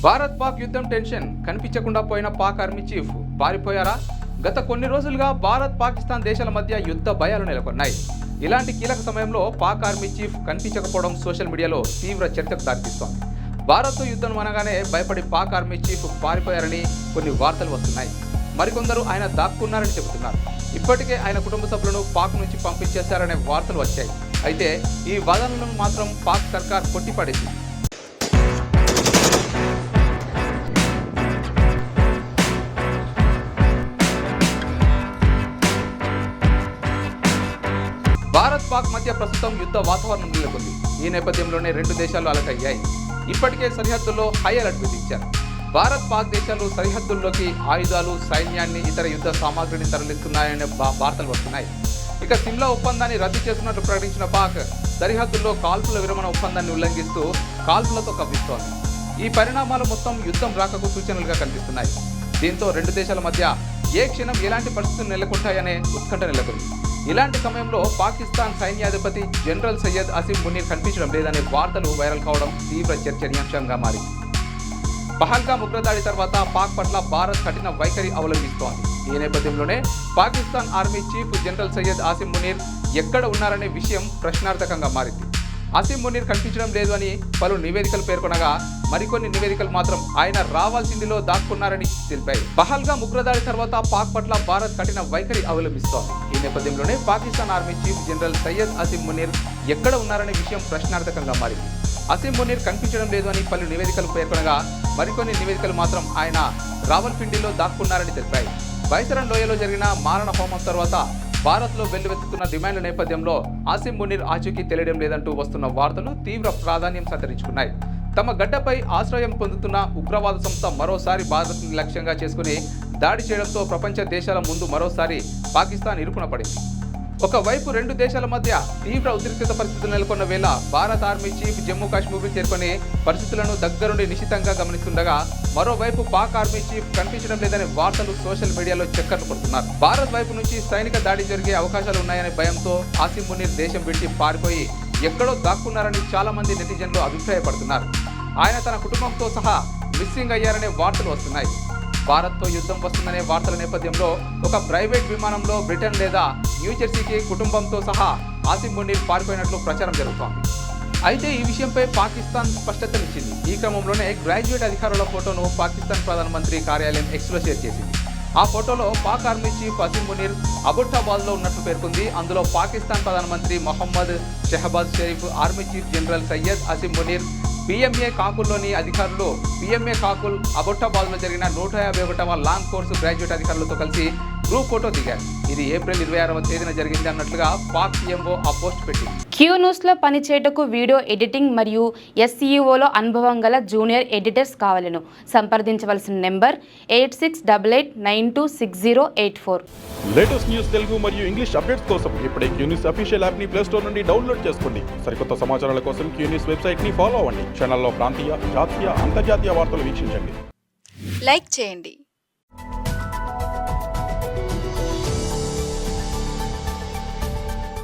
భారత్ పాక్ యుద్ధం టెన్షన్ కనిపించకుండా పోయిన పాక్ ఆర్మీ చీఫ్ పారిపోయారా? గత కొన్ని రోజులుగా భారత్ పాకిస్తాన్ దేశాల మధ్య యుద్ధ భయాలు నెలకొన్నాయి. ఇలాంటి కీలక సమయంలో పాక్ ఆర్మీ చీఫ్ కనిపించకపోవడం సోషల్ మీడియాలో తీవ్ర చర్చకు దారితీస్తోంది. భారత్తో యుద్ధం అనగానే భయపడి పాక్ ఆర్మీ చీఫ్ పారిపోయారని కొన్ని వార్తలు వస్తున్నాయి. మరికొందరు ఆయన దాక్కున్నారని చెబుతున్నారు. ఇప్పటికే ఆయన కుటుంబ సభ్యులను పాక్ నుంచి పంపించేశారనే వార్తలు వచ్చాయి. అయితే ఈ వాదనలను మాత్రం పాక్ సర్కార్ కొట్టిపడేసింది. భారత్ పాక్ మధ్య ప్రస్తుతం యుద్ధ వాతావరణం నెలకొంది. ఈ నేపథ్యంలోనే రెండు దేశాలు అలర్ట్ అయ్యాయి. ఇప్పటికే సరిహద్దుల్లో హై అలర్ట్ విధించారు. భారత్ పాక్ దేశాలు సరిహద్దుల్లోకి ఆయుధాలు, సైన్యాన్ని, ఇతర యుద్ధ సామాగ్రిని తరలిస్తున్నాయనే వార్తలు వస్తున్నాయి. ఇక సిమ్లా ఒప్పందాన్ని రద్దు చేస్తున్నట్లు ప్రకటించిన పాక్ సరిహద్దుల్లో కాల్పుల విరమణ ఒప్పందాన్ని ఉల్లంఘిస్తూ కాల్పులతో కవ్విస్తోంది. ఈ పరిణామాలు మొత్తం యుద్ధం రాకకు సూచనలుగా కనిపిస్తున్నాయి. దీంతో రెండు దేశాల మధ్య ఏ క్షణం ఎలాంటి పరిస్థితులు నెలకొంటాయనే ఉత్కంఠ నెలకొంది. ఇలాంటి సమయంలో పాకిస్తాన్ సైన్యాధిపతి జనరల్ సయ్యద్ అసీం మునీర్ కనిపించడం లేదనే వార్తలు వైరల్ కావడం తీవ్ర చర్చనీయాంశంగా మారింది. పహల్గామ్ ఉగ్రదాడి తర్వాత పాక్ పట్ల భారత్ కఠిన వైఖరి అవలంబిస్తోంది. ఈ నేపథ్యంలోనే Pakistan army chief general Syed Asim Munir ఎక్కడ ఉన్నారనే విషయం ప్రశ్నార్థకంగా మారింది. అసీం మునీర్ కనిపించడం లేదు అని పలు నివేదికలు పేర్కొనగా, మరికొన్ని నివేదికలు మాత్రం ఆయన రావాల్సిందిలో దాక్కున్నారని తెలిపాయి. పహల్గామ్ ఉగ్రదాడి తర్వాత పాక్ పట్ల భారత్ కఠిన వైఖరి అవలంబిస్తోంది. ఈ నేపథ్యంలోనే Pakistan army chief general Syed Asim Munir ఎక్కడ ఉన్నారనే విషయం ప్రశ్నార్థకంగా మారింది. అసీం మునీర్ కనిపించడం లేదు అని పలు నివేదికలు పేర్కొనగా, మరికొన్ని నివేదికలు మాత్రం ఆయన రావల్పిండిలో దాక్కున్నారని తెలిపాయి. బైసరన్ లోయలో జరిగిన మారణ హోమం తర్వాత భారత్లో వెల్లువెత్తుతున్న డిమాండ్ల నేపథ్యంలో అసీం మునీర్ ఆచూకీ తెలియడం లేదంటూ వస్తున్న వార్తలు తీవ్ర ప్రాధాన్యం సంతరించుకున్నాయి. తమ గడ్డపై ఆశ్రయం పొందుతున్న ఉగ్రవాద సంస్థ మరోసారి భారత్ని లక్ష్యంగా చేసుకుని దాడి చేయడంతో ప్రపంచ దేశాల ముందు మరోసారి పాకిస్తాన్ ఇరుకున పడింది. ఒకవైపు రెండు దేశాల మధ్య తీవ్ర ఉద్రిక్తత పరిస్థితులు నెలకొన్న వేళ భారత ఆర్మీ చీఫ్ జమ్మూ కాశ్మీర్కు చేరుకుని పరిస్థితులను దగ్గరుండి నిశితంగా గమనిస్తుండగా, మరోవైపు పాక్ ఆర్మీ చీఫ్ కనిపించడం లేదనే వార్తలు సోషల్ మీడియాలో చక్కర్లు పడుతున్నారు. భారత్ వైపు నుంచి సైనిక దాడి జరిగే అవకాశాలు ఉన్నాయనే భయంతో అసీం మునీర్ దేశం విడిచి పారిపోయి ఎక్కడో దాక్కున్నారని చాలా మంది నెటిజన్లు అభిప్రాయపడుతున్నారు. ఆయన తన కుటుంబంతో సహా మిస్సింగ్ అయ్యారనే వార్తలు వస్తున్నాయి. భారత్తో యుద్ధం వస్తుందనే వార్తల నేపథ్యంలో ఒక ప్రైవేట్ విమానంలో బ్రిటన్ లేదా న్యూజెర్సీకి కుటుంబంతో సహా అసీం మునీర్ పారిపోయినట్లు ప్రచారం జరుగుతోంది. అయితే ఈ విషయంపై పాకిస్తాన్ స్పష్టతనిచ్చింది. ఈ క్రమంలోనే గ్రాడ్యుయేట్ అధికారుల ఫోటోను పాకిస్తాన్ ప్రధానమంత్రి కార్యాలయం ఎక్స్లో షేర్ చేసింది. ఆ ఫోటోలో పాక్ ఆర్మీ చీఫ్ అసీం మునీర్ అబుటాబాద్లో ఉన్నట్లు పేర్కొంది. అందులో పాకిస్తాన్ ప్రధానమంత్రి Mohammad Shehbaz Sharif, army chief general Syed Asim Munir, PMA కాకుల్లోని అధికారులు, పిఎంఏ కాకుల్ అబొట్టాబాద్లో జరిగిన 151వ లాంగ్ కోర్సు గ్రాడ్యుయేట్ అధికారులతో కలిసి గ్రూప్ ఫోటో దిగారు. ఇది ఏప్రిల్ 26వ తేదీన జరిగింది అన్నట్లుగా పాక్ పిఎంఓ ఆ పోస్ట్ పెట్టింది. క్యూ న్యూస్లో పనిచేయటకు వీడియో ఎడిటింగ్ మరియు ఎస్ఈఓలో అనుభవం గల జూనియర్ ఎడిటర్స్ కావాలను సంప్రదించవలసిన నెంబర్ 8688926084. లేటెస్ట్ న్యూస్ తెలుగు మరియు ఇంగ్లీష్ అప్డేట్స్ కోసం ఇప్పుడే క్యూ న్యూస్ అఫీషియల్ యాప్ ని ప్లే స్టోర్ నుండి డౌన్లోడ్ చేసుకోండి. సరికొత్త సమాచారాల కోసం క్యూ న్యూస్ వెబ్సైట్ ని ఫాలో అవ్వండి. ఛానల్లో ప్రాంతీయ, జాతీయ, అంతర్జాతీయ వార్తలు వీక్షించండి. లైక్ చేయండి.